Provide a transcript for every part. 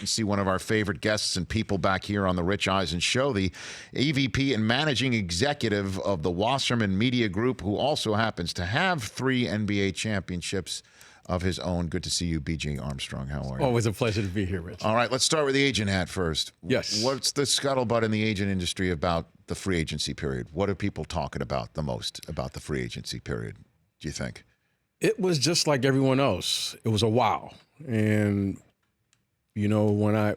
and see one of our favorite guests and people back here on the Rich Eisen Show, the EVP and managing executive of the Wasserman Media Group, who also happens to have 3 NBA championships of his own. Good to see you, B.J. Armstrong. How are you? Always a pleasure to be here, Rich. All right, let's start with the agent hat first. Yes. What's the scuttlebutt in the agent industry about the free agency period? What are people talking about the most about the free agency period, do you think? It was just like everyone else. It was a wow. And, you know,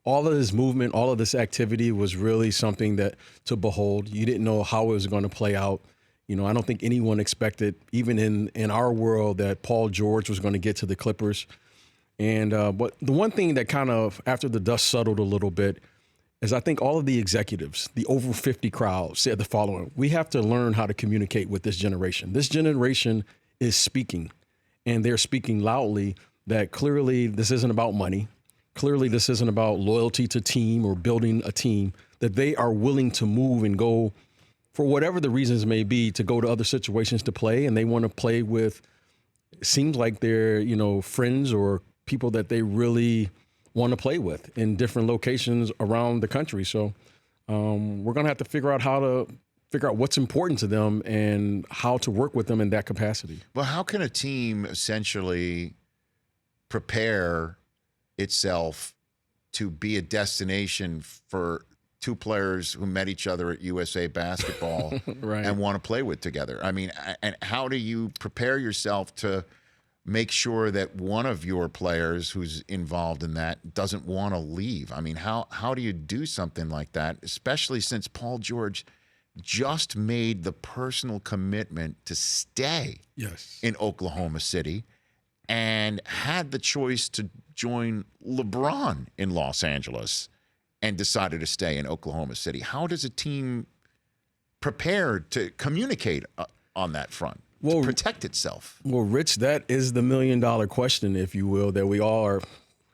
all of this movement, all of this activity was really something that to behold. You didn't know how it was going to play out. You know, I don't think anyone expected, even in our world, that Paul George was going to get to the Clippers. And but the one thing that kind of, after the dust settled a little bit, is I think all of the executives, the over 50 crowd, said the following: we have to learn how to communicate with this generation. This generation is speaking, and they're speaking loudly that clearly this isn't about money. Clearly this isn't about loyalty to team or building a team, that they are willing to move and go, for whatever the reasons may be, to go to other situations to play, and they want to play with, it seems like they're, you know, friends or people that they really want to play with in different locations around the country. So we're going to have to figure out what's important to them and how to work with them in that capacity. Well, how can a team essentially prepare itself to be a destination for 2 players who met each other at USA Basketball Right. and want to play with together? I mean, and how do you prepare yourself to make sure that one of your players who's involved in that doesn't want to leave? I mean, how do you do something like that, especially since Paul George just made the personal commitment to stay in Oklahoma City and had the choice to join LeBron in Los Angeles and decided to stay in Oklahoma City? How does a team prepare to communicate on that front, to protect itself? Well, Rich, that is the $1 million question, if you will, that we all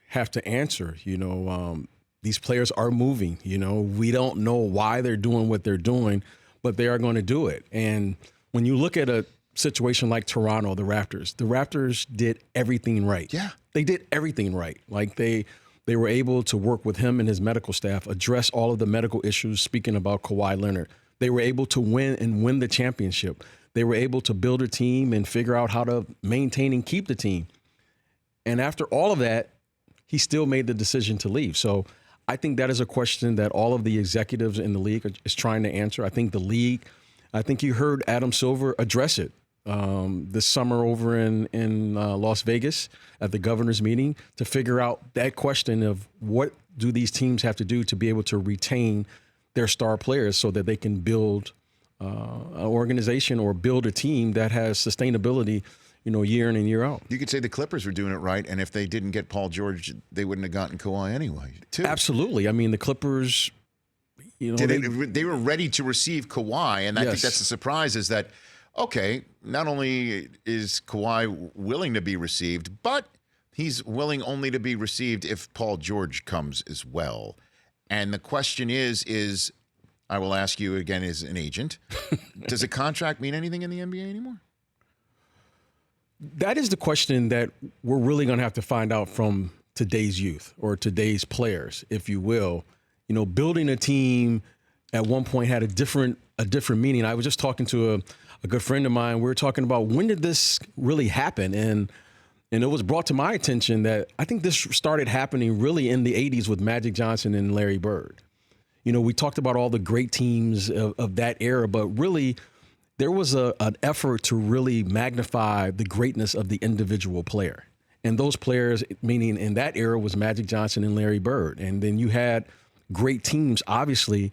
have to answer. You know, these players are moving. You know, we don't know why they're doing what they're doing, but they are going to do it. And when you look at a situation like Toronto, the Raptors did everything right. Yeah. They did everything right. Like they were able to work with him and his medical staff, address all of the medical issues, speaking about Kawhi Leonard. They were able to win the championship. They were able to build a team and figure out how to maintain and keep the team. And after all of that, he still made the decision to leave. So I think that is a question that all of the executives in the league is trying to answer. I think the league, I think you heard Adam Silver address it this summer over in Las Vegas at the governor's meeting, to figure out that question of what do these teams have to do to be able to retain their star players so that they can build an organization or build a team that has sustainability, you know, year in and year out. You could say the Clippers were doing it right, and if they didn't get Paul George, they wouldn't have gotten Kawhi anyway, too. Absolutely. I mean, the Clippers, you know, they were ready to receive Kawhi, and I think that's the surprise, is that, okay, not only is Kawhi willing to be received, but he's willing only to be received if Paul George comes as well. And the question is I will ask you again as an agent, does a contract mean anything in the NBA anymore? That is the question that we're really going to have to find out from today's youth, or today's players, if you will. You know, building a team at one point had a different meaning. I was just talking to a good friend of mine. We were talking about, when did this really happen? And it was brought to my attention that I think this started happening really in the 80s with Magic Johnson and Larry Bird. You know, we talked about all the great teams of that era, but really there was an effort to really magnify the greatness of the individual player. And those players, meaning in that era, was Magic Johnson and Larry Bird. And then you had great teams. Obviously,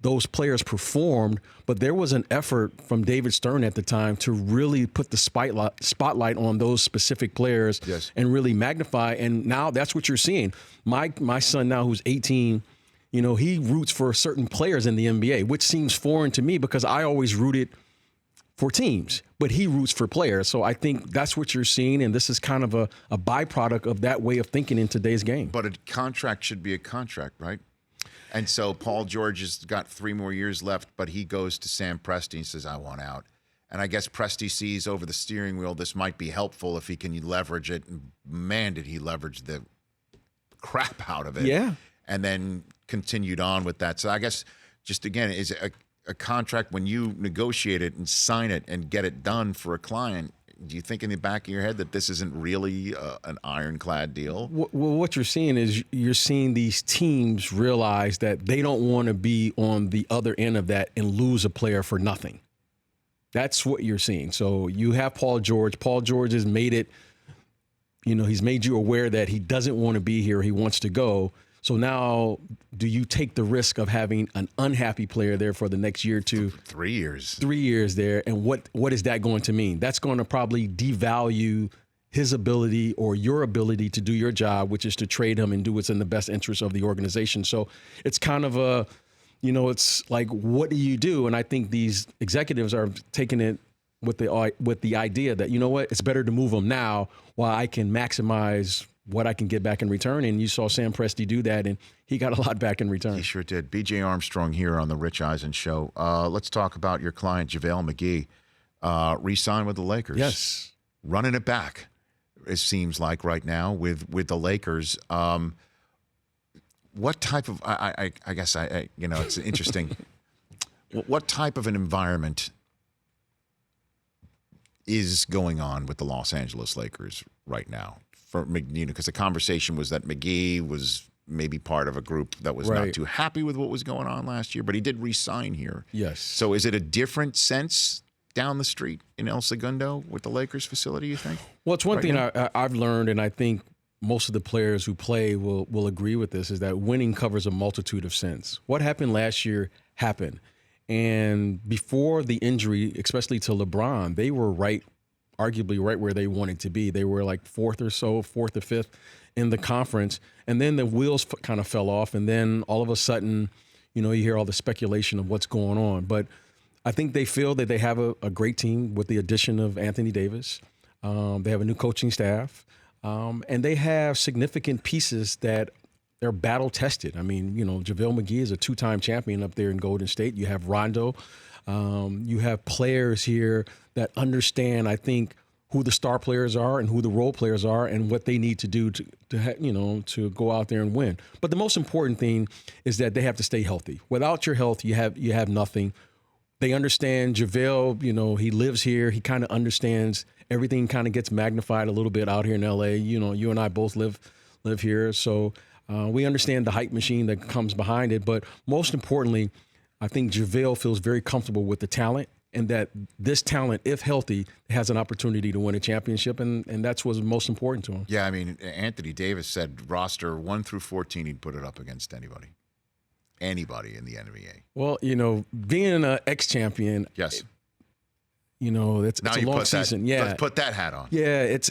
those players performed, but there was an effort from David Stern at the time to really put the spotlight on those specific players and really magnify. And now that's what you're seeing. My son now, who's 18, you know, he roots for certain players in the NBA, which seems foreign to me because I always rooted for teams, but he roots for players. So I think that's what you're seeing, and this is kind of a byproduct of that way of thinking in today's game. But a contract should be a contract, right? And so Paul George has got 3 more years left, but he goes to Sam Presti and says, I want out. And I guess Presti sees over the steering wheel this might be helpful if he can leverage it. And man, did he leverage the crap out of it. Yeah. And then continued on with that. So I guess just again, is a contract when you negotiate it and sign it and get it done for a client, do you think in the back of your head that this isn't really an ironclad deal? Well, what you're seeing is you're seeing these teams realize that they don't want to be on the other end of that and lose a player for nothing. That's what you're seeing. So you have Paul George. Paul George has made it, he's made you aware that he doesn't want to be here. He wants to go. So now, do you take the risk of having an unhappy player there for the next year or two? 3 years. 3 years there. And what is that going to mean? That's going to probably devalue his ability or your ability to do your job, which is to trade him and do what's in the best interest of the organization. So it's kind of it's like, what do you do? And I think these executives are taking it with the idea that, it's better to move him now while I can maximize what I can get back in return. And you saw Sam Presti do that, and he got a lot back in return. He sure did. B.J. Armstrong here on the Rich Eisen Show. Let's talk about your client, JaVale McGee, re-signed with the Lakers. Yes. Running it back, it seems like right now with the Lakers. What type of, I guess, it's interesting. What type of an environment is going on with the Los Angeles Lakers right now? For McGee, because the conversation was that McGee was maybe part of a group that was not too happy with what was going on last year, but he did re-sign here. Yes. So is it a different sense down the street in El Segundo with the Lakers facility, you think? Well, it's one thing I've learned, and I think most of the players who play will agree with this, is that winning covers a multitude of sins. What happened last year happened. And before the injury, especially to LeBron, they were arguably right where they wanted to be. They were like fourth or fifth in the conference. And then the wheels kind of fell off. And then all of a sudden, you hear all the speculation of what's going on. But I think they feel that they have a great team with the addition of Anthony Davis. They have a new coaching staff. And they have significant pieces that they're battle tested. I mean, JaVale McGee is a 2-time champion up there in Golden State. You have Rondo. You have players here that understand, I think, who the star players are and who the role players are and what they need to do to go out there and win. But the most important thing is that they have to stay healthy. Without your health, you have nothing. They understand JaVale, he lives here. He kind of understands everything, kind of gets magnified a little bit out here in LA. You and I both live here. So we understand the hype machine that comes behind it. But most importantly, I think JaVale feels very comfortable with the talent, and that this talent, if healthy, has an opportunity to win a championship, and that's what's most important to him. Yeah, I mean, Anthony Davis said roster 1 through 14, he'd put it up against anybody in the NBA. Well, being an ex-champion, yes, it's a long season. Let's put that hat on. Yeah, it's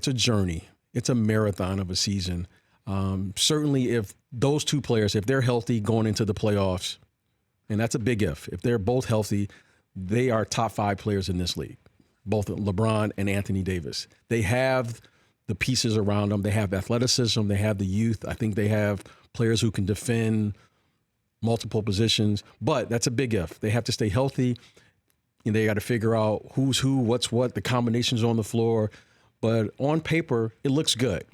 a journey. It's a marathon of a season. Certainly, if those two players, if they're healthy going into the playoffs, and that's a big if they're both healthy, they are top 5 players in this league, both LeBron and Anthony Davis. They have the pieces around them. They have athleticism. They have the youth. I think they have players who can defend multiple positions, but that's a big if. They have to stay healthy, and they got to figure out who's who, what's what, the combinations on the floor. But on paper, it looks good.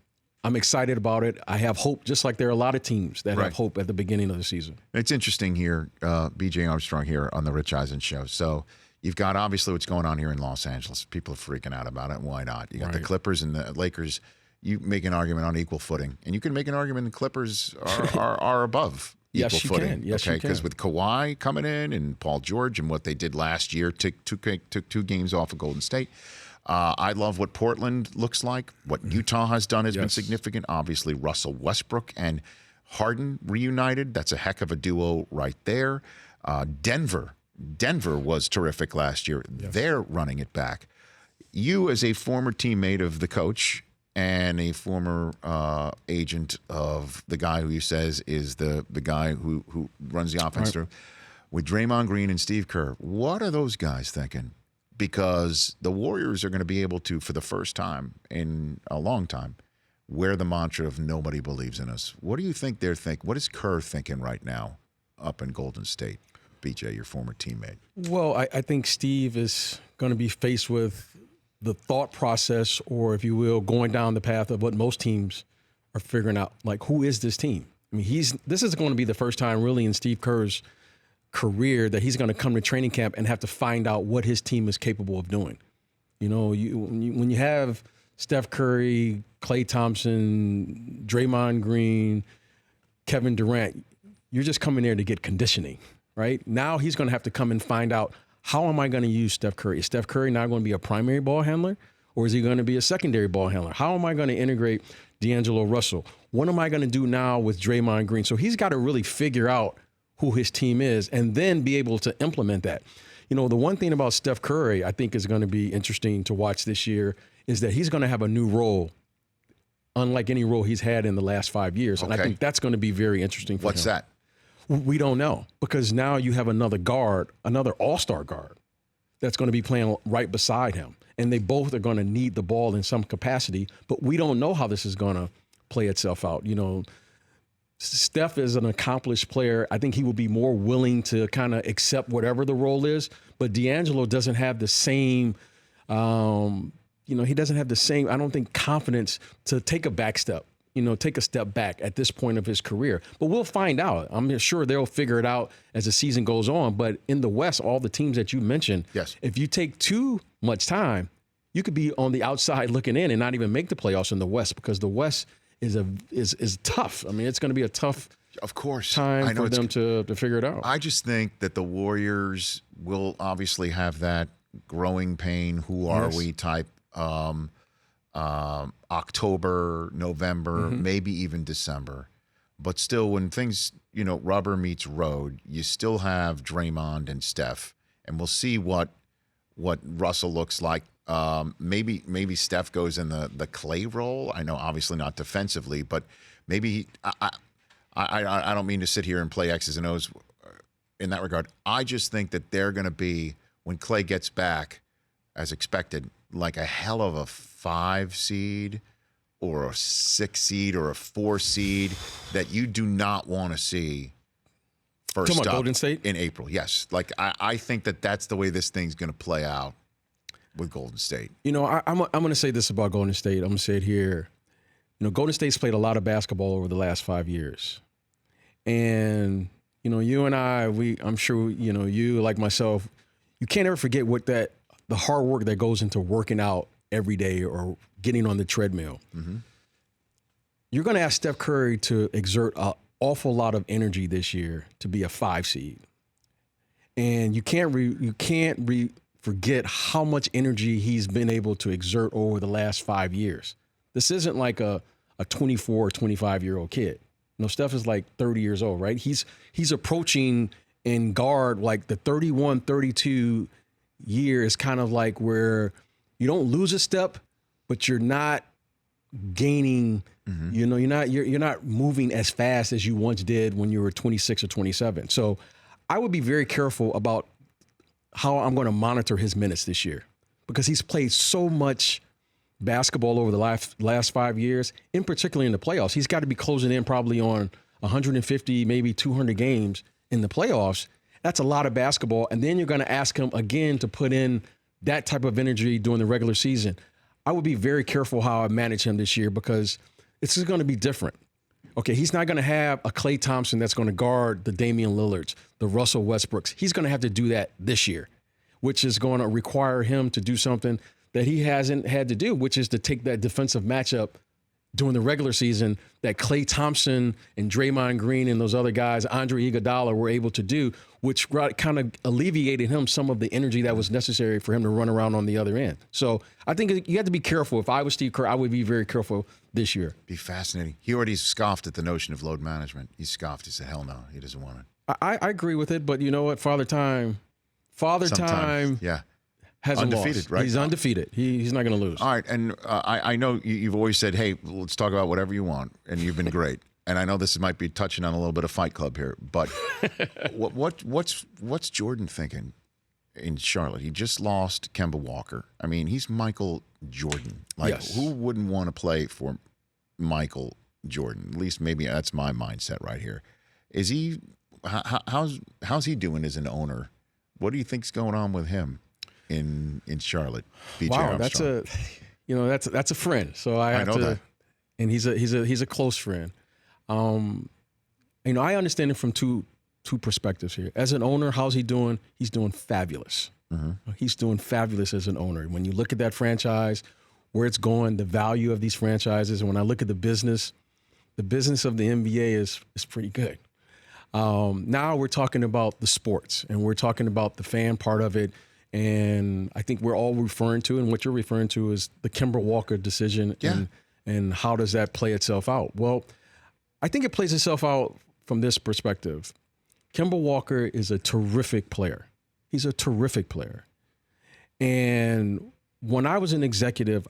I'm excited about it. I have hope, just like there are a lot of teams that have hope at the beginning of the season. It's interesting here, B.J. Armstrong here on the Rich Eisen Show. So you've got obviously what's going on here in Los Angeles. People are freaking out about it. Why not? You got the Clippers and the Lakers. You make an argument on equal footing, and you can make an argument the Clippers are above equal footing. Yes, you can. Because with Kawhi coming in and Paul George and what they did last year, took 2 games off of Golden State. I love what Portland looks like. What Utah has done has been significant. Obviously, Russell Westbrook and Harden reunited. That's a heck of a duo right there. Denver was terrific last year. Yes. They're running it back. You, as a former teammate of the coach and a former agent of the guy who he says is the guy who runs the offense through, with Draymond Green and Steve Kerr, what are those guys thinking? Because the Warriors are going to be able to, for the first time in a long time, wear the mantra of nobody believes in us. What do you think they're thinking? What is Kerr thinking right now up in Golden State? BJ, your former teammate. Well, I think Steve is going to be faced with the thought process, or if you will, going down the path of what most teams are figuring out, like, who is this team? I mean, this is going to be the first time really in Steve Kerr's career that he's going to come to training camp and have to find out what his team is capable of doing. You know, when you have Steph Curry, Klay Thompson, Draymond Green, Kevin Durant, you're just coming there to get conditioning, right? Now he's going to have to come and find out, how am I going to use Steph Curry? Is Steph Curry now going to be a primary ball handler, or is he going to be a secondary ball handler? How am I going to integrate D'Angelo Russell? What am I going to do now with Draymond Green? So he's got to really figure out who his team is and then be able to implement that. You know, the one thing about Steph Curry I think is going to be interesting to watch this year is that he's going to have a new role, unlike any role he's had in the last 5 years. Okay. And I think that's going to be very interesting for him. What's that? We don't know, because now you have another guard, another all-star guard that's going to be playing right beside him. And they both are going to need the ball in some capacity, but we don't know how this is going to play itself out. You know, Steph is an accomplished player. I think he will be more willing to kind of accept whatever the role is, but D'Angelo doesn't have the same, he doesn't have the same, I don't think, confidence to take a back step. Take a step back at this point of his career. But we'll find out. I'm sure they'll figure it out as the season goes on. But in the West, all the teams that you mentioned, yes, if you take too much time, you could be on the outside looking in and not even make the playoffs in the West, because the West is tough. I mean, it's going to be a tough, of course, time for them to figure it out. I just think that the Warriors will obviously have that growing pain, who are we type October, November, maybe even December. But still, when things, rubber meets road, you still have Draymond and Steph. And we'll see what Russell looks like. Maybe Steph goes in the Klay role. I know obviously not defensively, but maybe I don't mean to sit here and play X's and O's in that regard. I just think that they're going to be, when Klay gets back, as expected, like a hell of a 5 seed or a 6 seed or a 4 seed that you do not want to see first up Golden State in April. Yes. Like I think that's the way this thing's going to play out with Golden State. I'm going to say this about Golden State. I'm going to say it here. Golden State's played a lot of basketball over the last 5 years. And, you and I'm sure, you like myself, you can't ever forget the hard work that goes into working out every day or getting on the treadmill. Mm-hmm. You're going to ask Steph Curry to exert an awful lot of energy this year to be a 5 seed. And you can't forget how much energy he's been able to exert over the last 5 years. This isn't like a 24 or 25-year-old kid. Steph is like 30 years old, right? He's approaching in guard like the 31, 32 year is kind of like where you don't lose a step, but you're not gaining, you're not moving as fast as you once did when you were 26 or 27. So I would be very careful about how I'm going to monitor his minutes this year, because he's played so much basketball over the last 5 years, in particular in the playoffs. He's got to be closing in probably on 150, maybe 200 games in the playoffs. That's a lot of basketball. And then you're going to ask him again to put in that type of energy during the regular season. I would be very careful how I manage him this year, because it's just going to be different. Okay, he's not going to have a Klay Thompson that's going to guard the Damian Lillards, the Russell Westbrooks. He's going to have to do that this year, which is going to require him to do something that he hasn't had to do, which is to take that defensive matchup during the regular season that Klay Thompson and Draymond Green and those other guys, Andre Iguodala, were able to do, which kind of alleviated him some of the energy that was necessary for him to run around on the other end. So I think you have to be careful. If I was Steve Kerr, I would be very careful this year. Be fascinating. He already scoffed at the notion of load management. He scoffed. He said, hell no, he doesn't want it. I agree with it, but you know what? Father Time yeah. hasn't undefeated, lost. Right? He's undefeated. He's not going to lose. All right, and I know you've always said, hey, let's talk about whatever you want, and you've been great. And I know this might be touching on a little bit of Fight Club here, but what's Jordan thinking in Charlotte? He just lost Kemba Walker. I mean, he's Michael Jordan. Like, yes. Who wouldn't want to play for Michael Jordan? At least maybe that's my mindset right here. Is he? How's he doing as an owner? What do you think's going on with him? in Charlotte? BJ Wow, Armstrong. that's a friend. So I have know to, that. and he's a close friend. I understand it from two perspectives here. As an owner, how's he doing? He's doing fabulous. He's doing fabulous as an owner. When you look at that franchise, where it's going, the value of these franchises, and when I look at the business of the NBA is pretty good. Now we're talking about the sports, and we're talking about the fan part of it. And I think we're all referring to, and what you're referring to is the Kemba Walker decision. Yeah. And how does that play itself out? Well, I think it plays itself out from this perspective. Kemba Walker is a terrific player. He's a terrific player. And when I was an executive,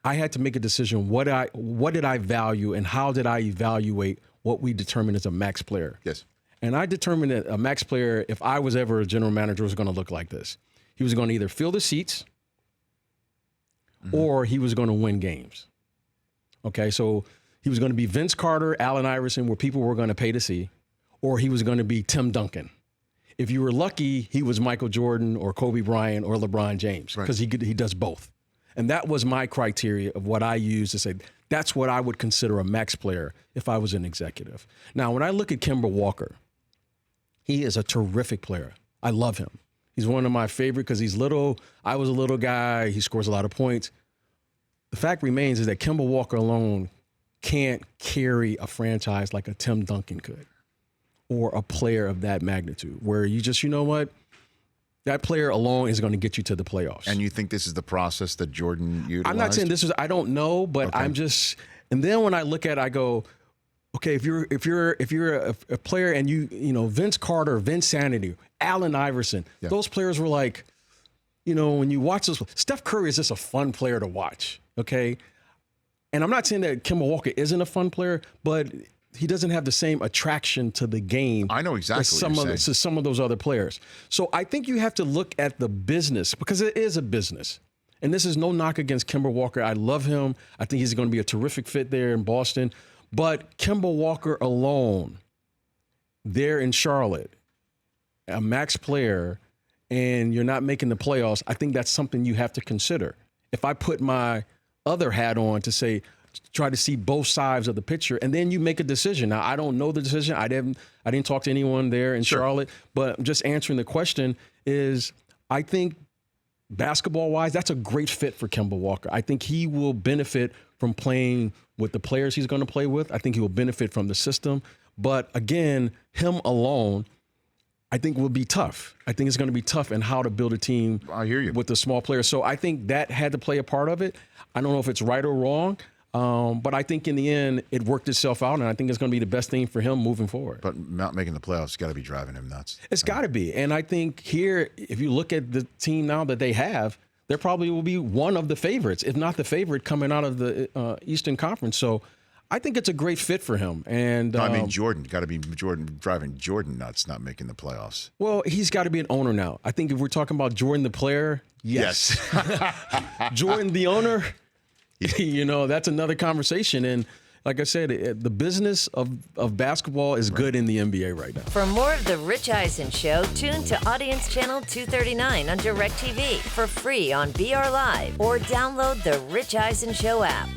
I had to make a decision. What did I value, and how did I evaluate what we determined as a max player? Yes. And I determined that a max player, if I was ever a general manager, was going to look like this. He was going to either fill the seats or he was going to win games. Okay, so he was going to be Vince Carter, Allen Iverson, where people were going to pay to see, or he was going to be Tim Duncan. If you were lucky, he was Michael Jordan or Kobe Bryant or LeBron James, because he does both. And that was my criteria of what I used to say, that's what I would consider a max player if I was an executive. Now, when I look at Kemba Walker, he is a terrific player. I love him. He's one of my favorite because he's little. I was a little guy. He scores a lot of points. The fact remains is that Kemba Walker alone can't carry a franchise like a Tim Duncan could, or a player of that magnitude, where you just, you know what? That player alone is going to get you to the playoffs. And you think this is the process that Jordan utilized? I'm not saying this is, I don't know, but Okay. I'm just, and then when I look at it, I go, okay, if you're a player and you Vince Carter, Vince Sanity, Allen Iverson, those players were like, when you watch those, Steph Curry is just a fun player to watch. Okay. And I'm not saying that Kemba Walker isn't a fun player, but he doesn't have the same attraction to the game. I know exactly as some of those other players. So I think you have to look at the business, because it is a business. And this is no knock against Kemba Walker. I love him. I think he's going to be a terrific fit there in Boston. But Kemba Walker alone, there in Charlotte, a max player, and you're not making the playoffs, I think that's something you have to consider. If I put my other hat on to say, try to see both sides of the picture, and then you make a decision. Now, I don't know the decision. I didn't talk to anyone there in Charlotte, but just answering the question is, I think basketball-wise, that's a great fit for Kemba Walker. I think he will benefit from playing with the players he's going to play with. I think he will benefit from the system. But again, him alone, I think will be tough. I think it's going to be tough in how to build a team I hear you. with the small players. So I think that had to play a part of it. I don't know if it's right or wrong, but I think in the end, it worked itself out, and I think it's going to be the best thing for him moving forward. But not making the playoffs has got to be driving him nuts. It's got to be. And I think here, if you look at the team now that they have, there probably will be one of the favorites, if not the favorite, coming out of the Eastern Conference. So I think it's a great fit for him. And I mean, Jordan, got to be Jordan driving Jordan nuts, not making the playoffs. Well, he's got to be an owner now. I think if we're talking about Jordan the player, yes. Jordan the owner, that's another conversation. And like I said, the business of basketball is good in the NBA right now. For more of The Rich Eisen Show, tune to Audience Channel 239 on DirecTV for free on BR Live, or download the Rich Eisen Show app.